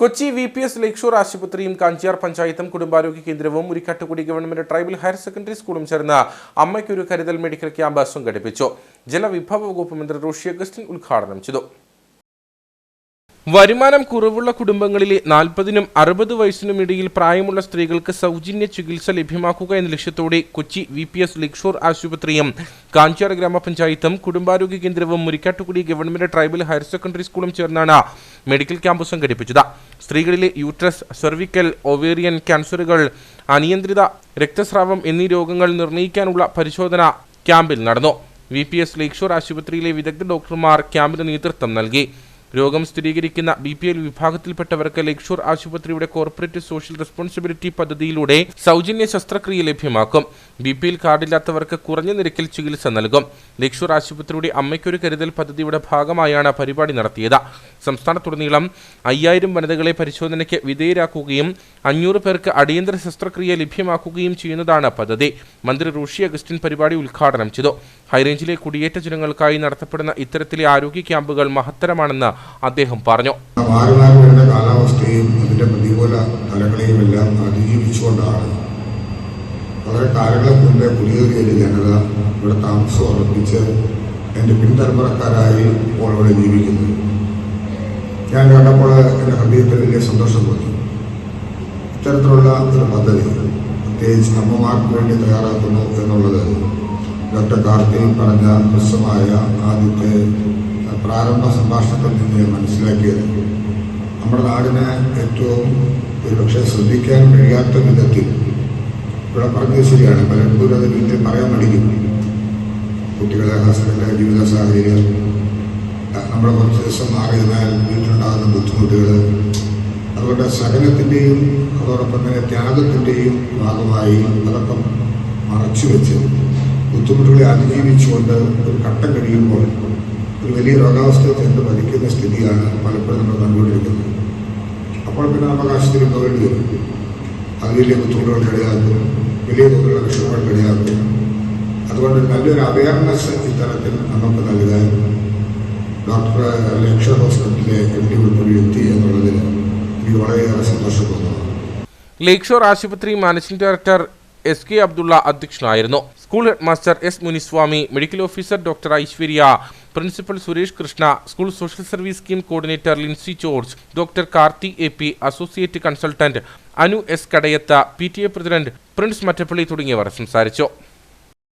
Kochi VPS Lakeshore ആശുപത്രിയും കാഞ്ചിയാർ പഞ്ചായത്തും കുടുംബാരോഗ്യ കേന്ദ്രവും Murikkattukudy government tribal higher secondary സ്കൂളും ചേർന്ന് അമ്മയ്ക്കൊരു കരുതൽ മെഡിക്കൽ ക്യാമ്പ് സംഘടിപ്പിച്ചു. ജലവിഭവ വകുപ്പ് മന്ത്രി റോഷി അഗസ്റ്റിൻ ഉദ്ഘാടനം ചെയ്തു. വരുമാനം കുറവുള്ള കുടുംബങ്ങളിലെ 40നും 60 വയസ്സിനും ഇടയിൽ പ്രായമുള്ള സ്ത്രീകൾക്ക് സൗജന്യ ചികിത്സ ലഭ്യമാക്കുക എന്ന ലക്ഷ്യത്തോടെ കൊച്ചി VPS ലേക്ഷോർ ആശുപത്രിയും കാഞ്ചിയാർ ഗ്രാമപഞ്ചായത്തും കുടുംബാരോഗ്യ കേന്ദ്രവും Murikkattukudy government tribal higher secondary സ്കൂളും ചേർന്നാണ് മെഡിക്കൽ ക്യാമ്പ് സംഘടിപ്പിച്ചത്. സ്ത്രീകളിലെ യൂട്രസ്, സെർവിക്കൽ, ഒവേറിയൻ ക്യാൻസറുകൾ, അനിയന്ത്രിത രക്തസ്രാവം എന്നീ രോഗങ്ങൾ നിർണ്ണയിക്കാനുള്ള പരിശോധന ക്യാമ്പിൽ നടന്നു. VPS ലേക്ഷോർ ആശുപത്രിയിലെ വിദഗ്ധ ഡോക്ടർമാർ ക്യാമ്പിന് നേതൃത്വം നൽകി. രോഗം സ്ഥിരീകരിക്കുന്ന BPL വിഭാഗത്തിൽപ്പെട്ടവർക്ക് ലേക്ഷോർ ആശുപത്രിയുടെ കോർപ്പറേറ്റ് സോഷ്യൽ റെസ്പോൺസിബിലിറ്റി പദ്ധതിയിലൂടെ സൗജന്യ ശസ്ത്രക്രിയ ലഭ്യമാക്കും. BPL കാർഡില്ലാത്തവർക്ക് കുറഞ്ഞ നിരക്കിൽ ചികിത്സ നൽകും. ലേക്ഷോർ ആശുപത്രിയുടെ അമ്മയ്ക്കൊരു കരുതൽ പദ്ധതിയുടെ ഭാഗമായാണ് പരിപാടി നടത്തിയത്. സംസ്ഥാനത്തുടനീളം 5000 വനിതകളെ പരിശോധനയ്ക്ക് വിധേയരാക്കുകയും 500 പേർക്ക് അടിയന്തര ശസ്ത്രക്രിയ ലഭ്യമാക്കുകയും ചെയ്യുന്നതാണ് പദ്ധതി. മന്ത്രി റോഷി അഗസ്റ്റിൻ പരിപാടി ഉദ്ഘാടനം ചെയ്തു. ഹൈറേഞ്ചിലെ കുടിയേറ്റ ജനങ്ങൾക്കായി നടത്തപ്പെടുന്ന ഇത്തരത്തിലെ ആരോഗ്യ ക്യാമ്പുകൾ മഹത്തരമാണെന്ന് അദ്ദേഹം പറഞ്ഞു. കാലാവസ്ഥയും അതിന്റെ പ്രതികൂല ഫലങ്ങളെയും എല്ലാം അതിജീവിച്ചുകൊണ്ടാണ് വളരെ കാലങ്ങൾക്ക് മുമ്പേ കുടിയേറിയ ജനത ഇവിടെ താമസം ഉറപ്പിച്ച് എൻ്റെ പിൻതലമുറക്കാരായി ഇപ്പോൾ ഇവിടെ ജീവിക്കുന്നത്. ഞാൻ കണ്ടപ്പോൾ എൻ്റെ ഹൃദയത്തിൽ വലിയ സന്തോഷം തോന്നി. ഇത്തരത്തിലുള്ള ഒരു പദ്ധതി പ്രത്യേകിച്ച് അമ്മമാർക്ക് വേണ്ടി തയ്യാറാക്കുന്നു എന്നുള്ളത് ഡോക്ടർ കാർത്തിക് പറഞ്ഞ ഹ്രസ്വമായ ആദ്യത്തെ പ്രാരംഭ സംഭാഷണത്തിൽ നിന്ന് മനസ്സിലാക്കിയത് നമ്മുടെ നാടിനെ ഏറ്റവും ഒരുപക്ഷെ ശ്രദ്ധിക്കാൻ കഴിയാത്ത വിധത്തിൽ ഇവിടെ പറഞ്ഞത് ശരിയാണ്. പലപ്പോഴും അത് വീട്ടിൽ പറയാൻ മടിക്കും. കുട്ടികളെ ഹസ്ബൻഡ് ജീവിത സാഹചര്യം, നമ്മൾ കുറച്ച് ദിവസം മാറിയതിനാൽ വീട്ടിലുണ്ടാകുന്ന ബുദ്ധിമുട്ടുകൾ, അതുകൊണ്ട് സഹനത്തിൻ്റെയും അതോടൊപ്പം തന്നെ ത്യാഗത്തിൻ്റെയും ഭാഗമായി അതൊക്കെ മറച്ചുവെച്ച് ബുദ്ധിമുട്ടുകളെ അതിജീവിച്ചുകൊണ്ട് ഒരു ഘട്ടം കഴിയുമ്പോൾ ഒരു വലിയ രോഗാവസ്ഥയെ ചെന്ന് മരിക്കുന്ന സ്ഥിതിയാണ് പലപ്പോഴും നമ്മൾ കണ്ടുകൊണ്ടിരിക്കുന്നത്. അപ്പോൾ പിന്നെ നമുക്ക് ആശുപത്രി പോകേണ്ടി വരും. അത് വലിയ ബുദ്ധിമുട്ടുകൾ ഇടയാക്കും, വലിയ തോതിലുള്ള വിഷമങ്ങൾ ഇടയാക്കും. അതുകൊണ്ട് നല്ലൊരു അവയർനെസ് ഇത്തരത്തിൽ നമുക്ക് നൽകാൻ ഡോക്ടർ ലേക്ഷോർ ഹോസ്പിറ്റലിലെ MD ഉൾപ്പെടെ എത്തി എന്നുള്ളതിൽ എനിക്ക് വളരെയേറെ സന്തോഷം തോന്നുന്നു. ലേക്ഷോർ ആശുപത്രി മാനേജിംഗ് ഡയറക്ടർ SK അബ്ദുള്ള അധ്യക്ഷനായിരുന്നു. School head master S Muniswami, medical officer doctor Aishwarya, principal Suresh Krishna, school social service scheme coordinator Lincy George, doctor Karthi AP, associate consultant Anu S Kadayath, PTA president Prince Mattappally തുടങ്ങിയവർ സംസാരിച്ചു.